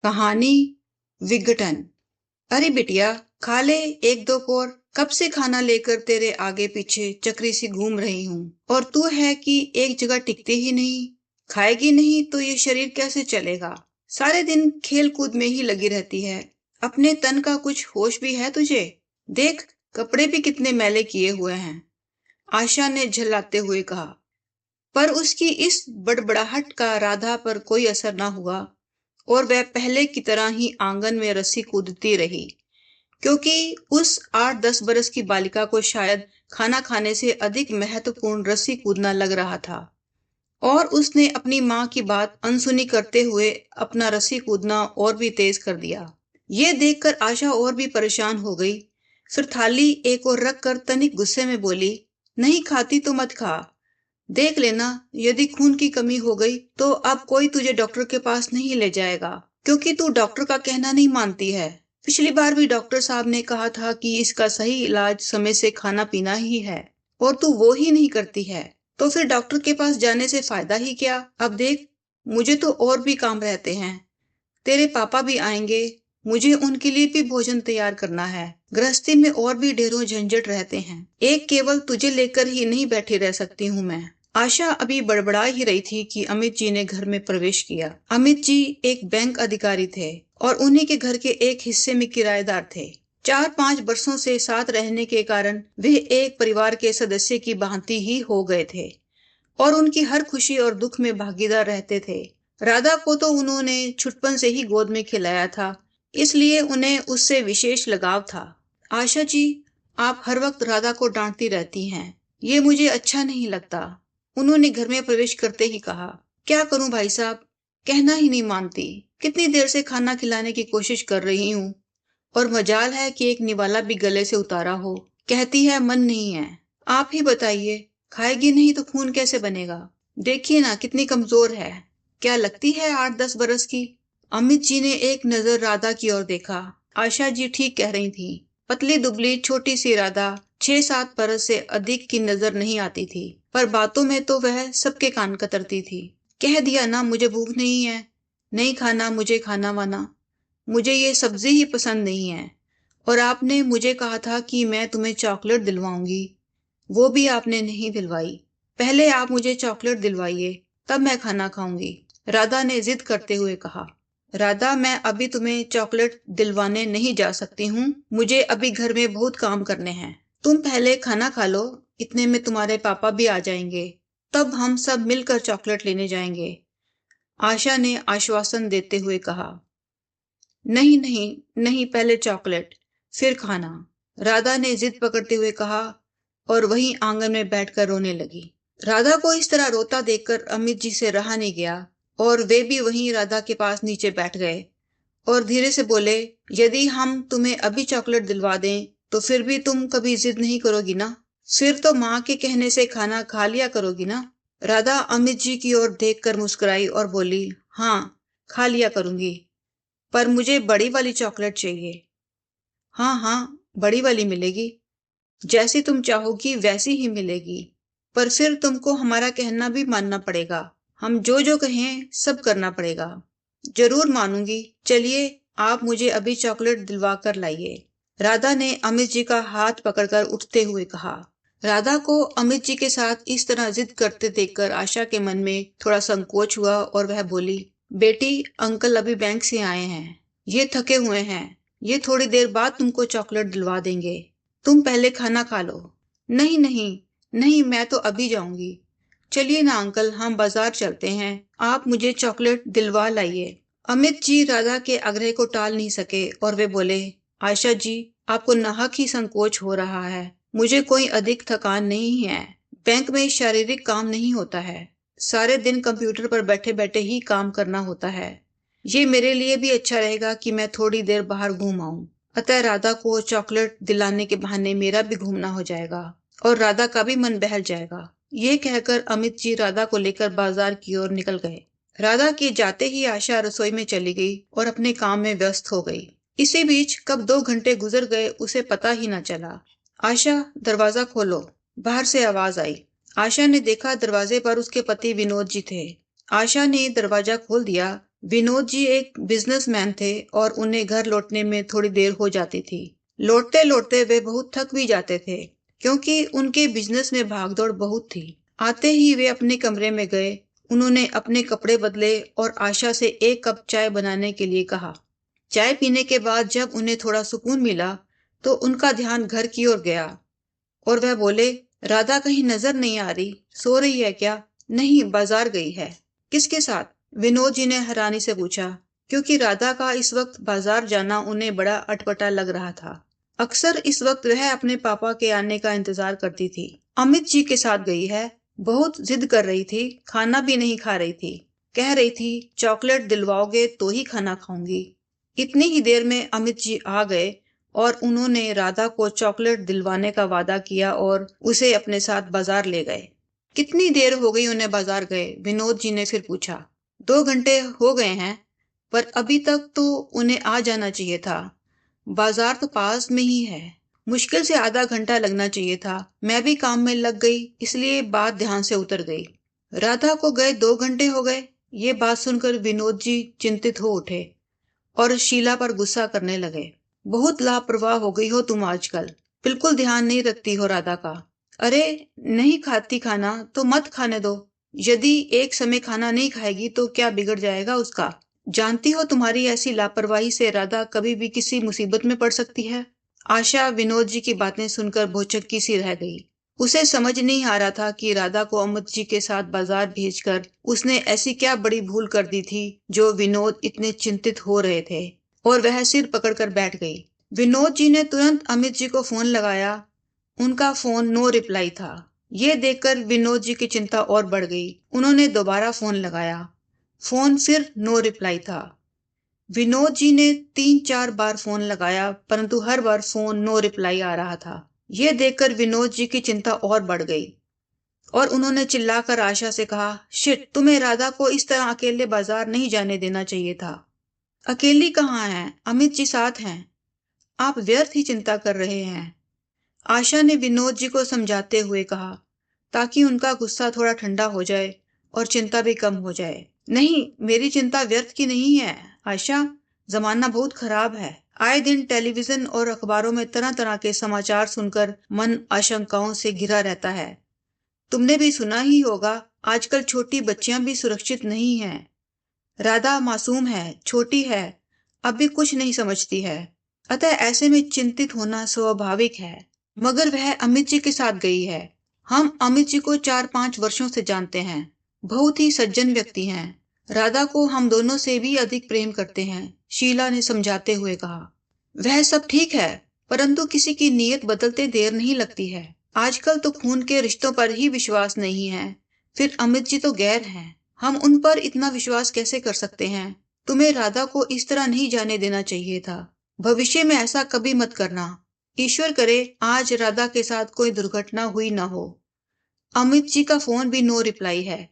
कहानी विघटन। अरे बिटिया, खा ले एक दो कोर। कब से खाना लेकर तेरे आगे पीछे चक्री सी घूम रही हूँ और तू है कि एक जगह टिकती ही नहीं। खाएगी नहीं तो ये शरीर कैसे चलेगा। सारे दिन खेल कूद में ही लगी रहती है। अपने तन का कुछ होश भी है तुझे। देख, कपड़े भी कितने मैले किए हुए हैं, आशा ने झल्लाते हुए कहा। पर उसकी इस बड़बड़ाहट का राधा पर कोई असर न हुआ और वह पहले की तरह ही आंगन में रस्सी कूदती रही, क्योंकि उस 8-10 बरस की बालिका को शायद खाना खाने से अधिक महत्वपूर्ण रस्सी कूदना लग रहा था। और उसने अपनी माँ की बात अनसुनी करते हुए अपना रस्सी कूदना और भी तेज कर दिया। ये देखकर आशा और भी परेशान हो गई। फिर थाली एक और रख कर तनिक गुस्से में बोली, नहीं खाती तो मत खा। देख लेना, यदि खून की कमी हो गई तो अब कोई तुझे डॉक्टर के पास नहीं ले जाएगा, क्योंकि तू डॉक्टर का कहना नहीं मानती है। पिछली बार भी डॉक्टर साहब ने कहा था कि इसका सही इलाज समय से खाना पीना ही है, और तू वो ही नहीं करती है। तो फिर डॉक्टर के पास जाने से फायदा ही क्या। अब देख, मुझे तो और भी काम रहते हैं। तेरे पापा भी आएंगे, मुझे उनके लिए भी भोजन तैयार करना है। गृहस्थी में और भी ढेरों झंझट रहते हैं। एक केवल तुझे लेकर ही नहीं बैठी रह सकती हूँ मैं। आशा अभी बड़बड़ा ही रही थी कि अमित जी ने घर में प्रवेश किया। अमित जी एक बैंक अधिकारी थे और उन्हीं के घर के एक हिस्से में किराएदार थे। 4-5 वर्षों से साथ रहने के कारण वे एक परिवार के सदस्य की भांति ही हो गए थे और उनकी हर खुशी और दुख में भागीदार रहते थे। राधा को तो उन्होंने छुटपन से ही गोद में खिलाया था, इसलिए उन्हें उससे विशेष लगाव था। आशा जी, आप हर वक्त राधा को डांटती रहती हैं, ये मुझे अच्छा नहीं लगता, उन्होंने घर में प्रवेश करते ही कहा। क्या करूं भाई साहब, कहना ही नहीं मानती। कितनी देर से खाना खिलाने की कोशिश कर रही हूँ और मजाल है कि एक निवाला भी गले से उतारा हो। कहती है मन नहीं है। आप ही बताइए, खाएगी नहीं तो खून कैसे बनेगा। देखिए ना कितनी कमजोर है। क्या लगती है 8-10 बरस की। अमित जी ने एक नजर राधा की ओर देखा। आशा जी ठीक कह रही थी। पतली दुबली छोटी सी राधा 6-7 बरस से अधिक की नजर नहीं आती थी, पर बातों में तो वह सबके कान कतरती थी। कह दिया ना मुझे भूख नहीं है, नहीं खाना मुझे खाना वाना, मुझे ये सब्जी ही पसंद नहीं है। और आपने मुझे कहा था कि मैं तुम्हें चॉकलेट दिलवाऊंगी, वो भी आपने नहीं दिलवाई। पहले आप मुझे चॉकलेट दिलवाइए, तब मैं खाना खाऊंगी, राधा ने जिद करते हुए कहा। राधा, मैं अभी तुम्हें चॉकलेट दिलवाने नहीं जा सकती हूँ, मुझे अभी घर में बहुत काम करने हैं। तुम पहले खाना खा लो, इतने में तुम्हारे पापा भी आ जाएंगे, तब हम सब मिलकर चॉकलेट लेने जाएंगे, आशा ने आश्वासन देते हुए कहा। नहीं नहीं नहीं, पहले चॉकलेट फिर खाना, राधा ने जिद पकड़ते हुए कहा और वहीं आंगन में बैठकर रोने लगी। राधा को इस तरह रोता देखकर अमित जी से रहा नहीं गया और वे भी वहीं राधा के पास नीचे बैठ गए और धीरे से बोले, यदि हम तुम्हें अभी चॉकलेट दिलवा दें तो फिर भी तुम कभी जिद नहीं करोगी ना। फिर तो माँ के कहने से खाना खा लिया करोगी ना। राधा अमित जी की ओर देखकर मुस्कुराई और बोली, हाँ, खा लिया करूंगी, पर मुझे बड़ी वाली चॉकलेट चाहिए। हाँ हाँ, बड़ी वाली मिलेगी, जैसी तुम चाहोगी वैसी ही मिलेगी, पर फिर तुमको हमारा कहना भी मानना पड़ेगा। हम जो जो कहें सब करना पड़ेगा। जरूर मानूंगी, चलिए आप मुझे अभी चॉकलेट दिलवा कर लाइए, राधा ने अमित जी का हाथ पकड़कर उठते हुए कहा। राधा को अमित जी के साथ इस तरह जिद करते देखकर आशा के मन में थोड़ा संकोच हुआ और वह बोली, बेटी, अंकल अभी बैंक से आए हैं, ये थके हुए हैं, ये थोड़ी देर बाद तुमको चॉकलेट दिलवा देंगे, तुम पहले खाना खा लो। नहीं नहीं नहीं, मैं तो अभी जाऊंगी। चलिए ना अंकल, हम बाजार चलते हैं, आप मुझे चॉकलेट दिलवा लाइए। अमित जी राधा के आग्रह को टाल नहीं सके और वे बोले, आशा जी, आपको नाहक ही संकोच हो रहा है, मुझे कोई अधिक थकान नहीं है। बैंक में शारीरिक काम नहीं होता है, सारे दिन कंप्यूटर पर बैठे बैठे ही काम करना होता है। ये मेरे लिए भी अच्छा रहेगा कि मैं थोड़ी देर बाहर घूम आऊं। अतः राधा को चॉकलेट दिलाने के बहाने मेरा भी घूमना हो जाएगा और राधा का भी मन बहल जाएगा। ये कहकर अमित जी राधा को लेकर बाजार की ओर निकल गए। राधा के जाते ही आशा रसोई में चली गई और अपने काम में व्यस्त हो गई। इसी बीच कब 2 घंटे गुजर गए उसे पता ही न चला। आशा, दरवाजा खोलो, बाहर से आवाज आई। आशा ने देखा दरवाजे पर उसके पति विनोद जी थे। आशा ने दरवाजा खोल दिया विनोद जी एक बिजनेसमैन थे और उन्हें घर लौटने में थोड़ी देर हो जाती थी। लौटते लौटते वे बहुत थक भी जाते थे क्योंकि उनके बिजनेस में भागदौड़ बहुत थी। आते ही वे अपने कमरे में गए। उन्होंने अपने कपड़े बदले और आशा से एक कप चाय बनाने के लिए कहा। चाय पीने के बाद जब उन्हें थोड़ा सुकून मिला तो उनका ध्यान घर की ओर गया और वह बोले, राधा कहीं नजर नहीं आ रही, सो रही है क्या? नहीं, बाजार गई है। किसके साथ? विनोद जी ने हैरानी से पूछा, क्योंकि राधा का इस वक्त बाजार जाना उन्हें बड़ा अटपटा लग रहा था। अक्सर इस वक्त वह अपने पापा के आने का इंतजार करती थी। अमित जी के साथ गई है। बहुत जिद कर रही थी, खाना भी नहीं खा रही थी। कह रही थी, चॉकलेट दिलवाओगे तो ही खाना खाऊंगी। इतनी ही देर में अमित जी आ गए और उन्होंने राधा को चॉकलेट दिलवाने का वादा किया और उसे अपने साथ बाजार ले गए। कितनी देर हो गई उन्हें बाजार गए? विनोद जी ने फिर पूछा। 2 घंटे हो गए हैं, पर अभी तक तो उन्हें आ जाना चाहिए था। बाजार तो पास में ही है। मुश्किल से आधा घंटा लगना चाहिए था। मैं भी काम में लग गई, इसलिए बात ध्यान से उतर गई। राधा को गए 2 घंटे हो गए। ये बात सुनकर विनोद जी चिंतित हो उठे और शीला पर गुस्सा करने लगे। बहुत लापरवाह हो गई हो तुम आजकल। बिल्कुल ध्यान नहीं रखती हो राधा का। अरे, नहीं खाती खाना तो मत खाने दो। यदि एक समय खाना नहीं खाएगी तो क्या बिगड़ जाएगा उसका? जानती हो तुम्हारी ऐसी लापरवाही से राधा कभी भी किसी मुसीबत में पड़ सकती है। आशा विनोद जी की बातें सुनकर भौचक्की सी रह गई। उसे समझ नहीं आ रहा था कि राधा को अमित जी के साथ बाजार भेजकर उसने ऐसी क्या बड़ी भूल कर दी थी जो विनोद इतने चिंतित हो रहे थे। और वह सिर पकड़कर बैठ गई। विनोद जी ने तुरंत अमित जी को फोन लगाया। उनका फोन नो रिप्लाई था। ये देखकर विनोद जी की चिंता और बढ़ गई। उन्होंने दोबारा फोन लगाया। फोन फिर नो रिप्लाई था। विनोद जी ने 3-4 बार फोन लगाया, परंतु हर बार फोन नो रिप्लाई आ रहा था। ये देखकर विनोद जी की चिंता और बढ़ गई और उन्होंने चिल्लाकर आशा से कहा, शिट, तुम्हें राधा को इस तरह अकेले बाजार नहीं जाने देना चाहिए था। अकेली कहाँ है? अमित जी साथ हैं। आप व्यर्थ ही चिंता कर रहे हैं। आशा ने विनोद जी को समझाते हुए कहा, ताकि उनका गुस्सा थोड़ा ठंडा हो जाए और चिंता भी कम हो जाए। नहीं, मेरी चिंता व्यर्थ की नहीं है आशा। जमाना बहुत खराब है। आए दिन टेलीविजन और अखबारों में तरह तरह के समाचार सुनकर मन आशंकाओं से घिरा रहता है। तुमने भी सुना ही होगा, आजकल छोटी बच्चियां भी सुरक्षित नहीं हैं। राधा मासूम है, छोटी है, अभी कुछ नहीं समझती है। अतः ऐसे में चिंतित होना स्वाभाविक है। मगर वह अमित जी के साथ गई है। हम अमित जी को 4-5 वर्षों से जानते हैं। बहुत ही सज्जन व्यक्ति हैं। राधा को हम दोनों से भी अधिक प्रेम करते हैं, शीला ने समझाते हुए कहा। वह सब ठीक है, परंतु किसी की नीयत बदलते देर नहीं लगती है। आजकल तो खून के रिश्तों पर ही विश्वास नहीं है। फिर अमित जी तो गैर हैं। हम उन पर इतना विश्वास कैसे कर सकते हैं? तुम्हें राधा को इस तरह नहीं जाने देना चाहिए था। भविष्य में ऐसा कभी मत करना। ईश्वर करे आज राधा के साथ कोई दुर्घटना हुई ना हो। अमित जी का फोन भी नो रिप्लाई है।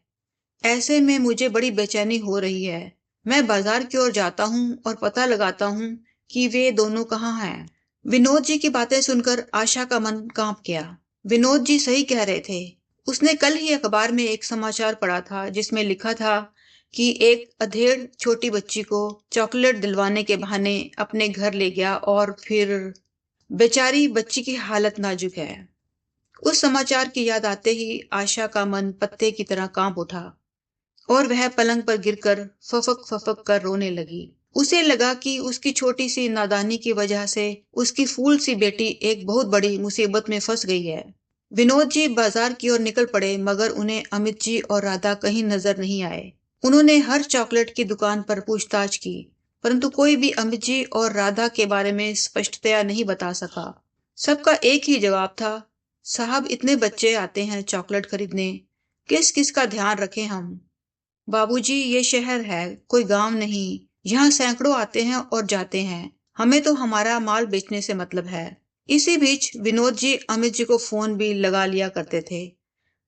ऐसे में मुझे बड़ी बेचैनी हो रही है। मैं बाजार की ओर जाता हूँ और पता लगाता हूँ कि वे दोनों कहाँ हैं। विनोद जी की बातें सुनकर आशा का मन कांप गया। विनोद जी सही कह रहे थे। उसने कल ही अखबार में एक समाचार पढ़ा था जिसमें लिखा था कि एक अधेड़ छोटी बच्ची को चॉकलेट दिलवाने के बहाने अपने घर ले गया और फिर बेचारी बच्ची की हालत नाजुक है। उस समाचार की याद आते ही आशा का मन पत्ते की तरह कांप उठा और वह पलंग पर गिरकर फफक फफक कर रोने लगी। उसे लगा कि उसकी छोटी सी नादानी की वजह से उसकी फूल सी बेटी एक बहुत बड़ी मुसीबत में फंस गई है। विनोद जी बाजार की ओर निकल पड़े, मगर उन्हें अमित जी और राधा कहीं नजर नहीं आए। उन्होंने हर चॉकलेट की दुकान पर पूछताछ की, परंतु कोई भी अमित जी और राधा के बारे में स्पष्टतया नहीं बता सका। सबका एक ही जवाब था, साहब, इतने बच्चे आते हैं चॉकलेट खरीदने, किस किस का ध्यान रखें हम। बाबूजी, ये शहर है, कोई गांव नहीं। यहाँ सैकड़ों आते हैं और जाते हैं। हमें तो हमारा माल बेचने से मतलब है। इसी बीच विनोद जी अमित जी को फोन भी लगा लिया करते थे,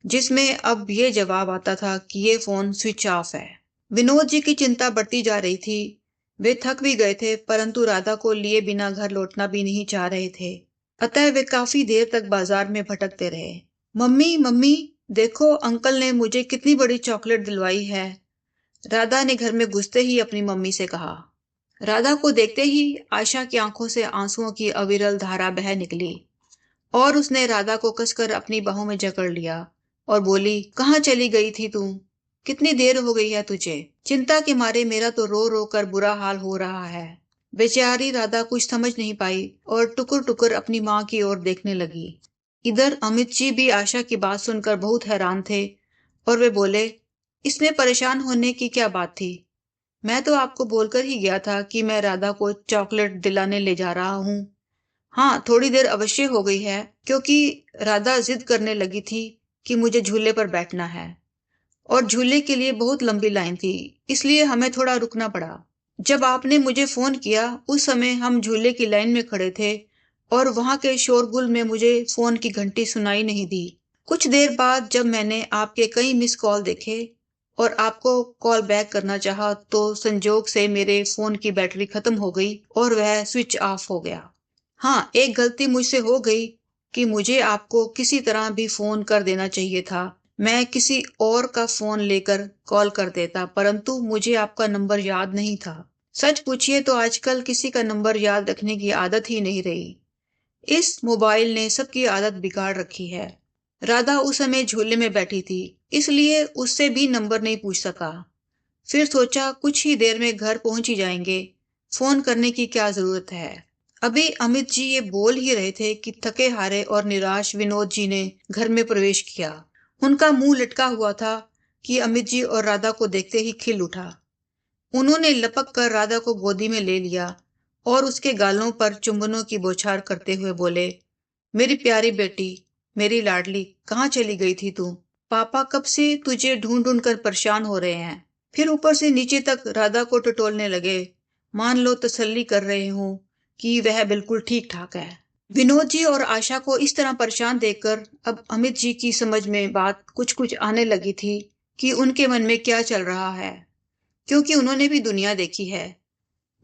जिसमें अब ये जवाब आता था कि ये फोन स्विच ऑफ है। विनोद जी की चिंता बढ़ती जा रही थी। वे थक भी गए थे, परंतु राधा को लिए बिना घर लौटना भी नहीं चाह रहे थे। अतः वे काफी देर तक बाजार में भटकते रहे। मम्मी, मम्मी, देखो, अंकल ने मुझे कितनी बड़ी चॉकलेट दिलवाई है। राधा ने घर में घुसते ही अपनी मम्मी से कहा। राधा को देखते ही आशा की आंखों से आंसुओं की अविरल धारा बह निकली और उसने राधा को कसकर अपनी बाहों में जकड़ लिया और बोली, कहाँ चली गई थी तू? कितनी देर हो गई है तुझे? चिंता के मारे मेरा तो रो रो कर बुरा हाल हो रहा है। बेचारी राधा कुछ समझ नहीं पाई और टुकुर टुकुर अपनी माँ की ओर देखने लगी। इधर अमित जी भी आशा की बात सुनकर बहुत हैरान थे और वे बोले, इसमें परेशान होने की क्या बात थी? मैं तो आपको बोलकर ही गया था कि मैं राधा को चॉकलेट दिलाने ले जा रहा हूँ। हाँ, थोड़ी देर अवश्य हो गई है, क्योंकि राधा जिद करने लगी थी कि मुझे झूले पर बैठना है और झूले के लिए बहुत लंबी लाइन थी, इसलिए हमें थोड़ा रुकना पड़ा। जब आपने मुझे फोन किया उस समय हम झूले की लाइन में खड़े थे और वहां के शोरगुल में मुझे फोन की घंटी सुनाई नहीं दी। कुछ देर बाद जब मैंने आपके कई मिस कॉल देखे और आपको कॉल बैक करना चाहा तो संजोग से मेरे फोन की बैटरी खत्म हो गई और वह स्विच ऑफ हो गया। हाँ, एक गलती मुझसे हो गई कि मुझे आपको किसी तरह भी फोन कर देना चाहिए था। मैं किसी और का फोन लेकर कॉल कर देता, परंतु मुझे आपका नंबर याद नहीं था। सच पूछिए तो आजकल किसी का नंबर याद रखने की आदत ही नहीं रही। इस मोबाइल ने सबकी आदत बिगाड़ रखी है। राधा उस समय झूले में बैठी थी, इसलिए उससे भी नंबर नहीं पूछ सका। फिर सोचा कुछ ही देर में घर पहुंच ही जाएंगे, फोन करने की क्या जरूरत है। अभी अमित जी ये बोल ही रहे थे कि थके हारे और निराश विनोद जी ने घर में प्रवेश किया। उनका मुंह लटका हुआ था कि अमित जी और राधा को देखते ही खिल उठा। उन्होंने लपक कर राधा को गोदी में ले लिया और उसके गालों पर चुंबनों की बौछार करते हुए बोले, मेरी प्यारी बेटी, मेरी लाडली, कहाँ चली गई थी तू? पापा कब से तुझे ढूंढ ढूंढ कर परेशान हो रहे हैं। फिर ऊपर से नीचे तक राधा को टटोलने लगे, मान लो तसल्ली कर रहे हूँ कि वह बिल्कुल ठीक ठाक है। विनोद जी और आशा को इस तरह परेशान देखकर अब अमित जी की समझ में बात कुछ कुछ आने लगी थी कि उनके मन में क्या चल रहा है, क्योंकि उन्होंने भी दुनिया देखी है।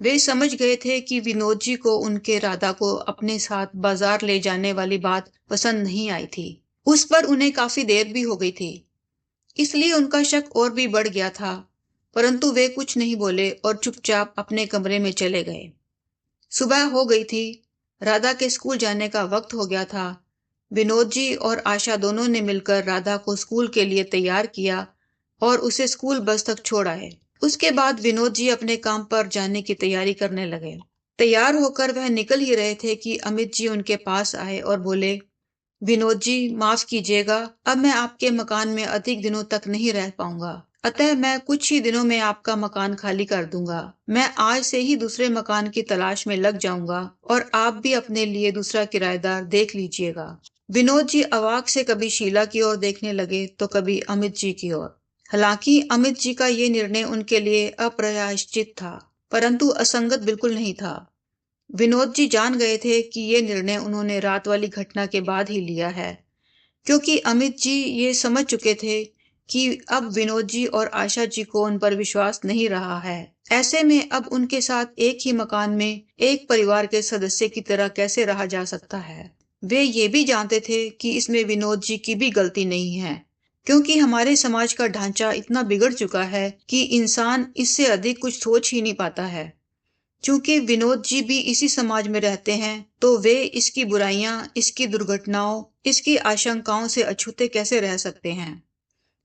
वे समझ गए थे कि विनोद जी को उनके राधा को अपने साथ बाजार ले जाने वाली बात पसंद नहीं आई थी। उस पर उन्हें काफी देर भी हो गई थी, इसलिए उनका शक और भी बढ़ गया था। परंतु वे कुछ नहीं बोले और चुपचाप अपने कमरे में चले गए। सुबह हो गई थी, राधा के स्कूल जाने का वक्त हो गया था। विनोद जी और आशा दोनों ने मिलकर राधा को स्कूल के लिए तैयार किया और उसे स्कूल बस तक छोड़ आए। उसके बाद विनोद जी अपने काम पर जाने की तैयारी करने लगे। तैयार होकर वह निकल ही रहे थे कि अमित जी उनके पास आए और बोले, विनोद जी माफ कीजिएगा, अब मैं आपके मकान में अधिक दिनों तक नहीं रह पाऊंगा, अतः मैं कुछ ही दिनों में आपका मकान खाली कर दूंगा। मैं आज से ही दूसरे मकान की तलाश में लग जाऊंगा और आप भी अपने लिए दूसरा किराएदार देख लीजिएगा। विनोद जी अवाक से कभी शीला की ओर देखने लगे तो कभी अमित जी की ओर। हालांकि अमित जी का ये निर्णय उनके लिए अप्रायश्चित था, परंतु असंगत बिल्कुल नहीं था। विनोद जी जान गए थे कि ये निर्णय उन्होंने रात वाली घटना के बाद ही लिया है, क्योंकि अमित जी ये समझ चुके थे कि अब विनोद जी और आशा जी को उन पर विश्वास नहीं रहा है। ऐसे में अब उनके साथ एक ही मकान में एक परिवार के सदस्य की तरह कैसे रहा जा सकता है। वे ये भी जानते थे कि इसमें विनोद जी की भी गलती नहीं है, क्योंकि हमारे समाज का ढांचा इतना बिगड़ चुका है कि इंसान इससे अधिक कुछ सोच ही नहीं पाता है। चूंकि विनोद जी भी इसी समाज में रहते हैं तो वे इसकी बुराइयां, इसकी दुर्घटनाओं, इसकी आशंकाओं से अछूते कैसे रह सकते हैं।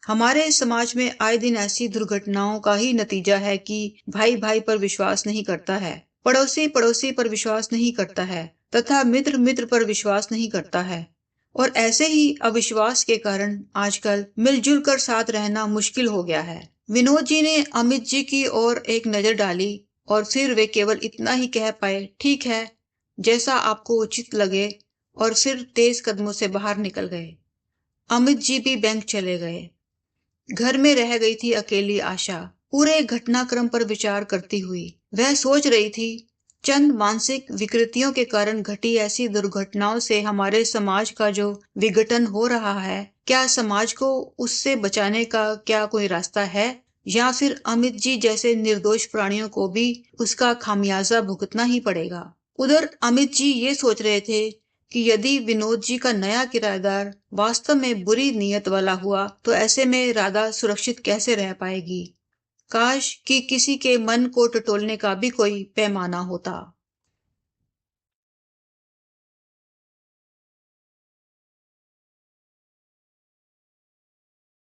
हमारे समाज में आए दिन ऐसी दुर्घटनाओं का ही नतीजा है कि भाई भाई पर विश्वास नहीं करता है, पड़ोसी पड़ोसी पर विश्वास नहीं करता है तथा मित्र मित्र पर विश्वास नहीं करता है। और ऐसे ही अविश्वास के कारण आजकल मिलजुल कर साथ रहना मुश्किल हो गया है। विनोद जी ने अमित जी की ओर एक नजर डाली और फिर वे केवल इतना ही कह पाए, ठीक है, जैसा आपको उचित लगे, और फिर तेज कदमों से बाहर निकल गए। अमित जी भी बैंक चले गए। घर में रह गई थी अकेली आशा, पूरे घटनाक्रम पर विचार करती हुई। वह सोच रही थी, चंद मानसिक विकृतियों के कारण घटी ऐसी दुर्घटनाओं से हमारे समाज का जो विघटन हो रहा है, क्या समाज को उससे बचाने का क्या कोई रास्ता है, या फिर अमित जी जैसे निर्दोष प्राणियों को भी उसका खामियाजा भुगतना ही पड़ेगा। उधर अमित जी ये सोच रहे थे कि यदि विनोद जी का नया किराएदार वास्तव में बुरी नीयत वाला हुआ तो ऐसे में राधा सुरक्षित कैसे रह पाएगी। काश कि किसी के मन को टटोलने का भी कोई पैमाना होता।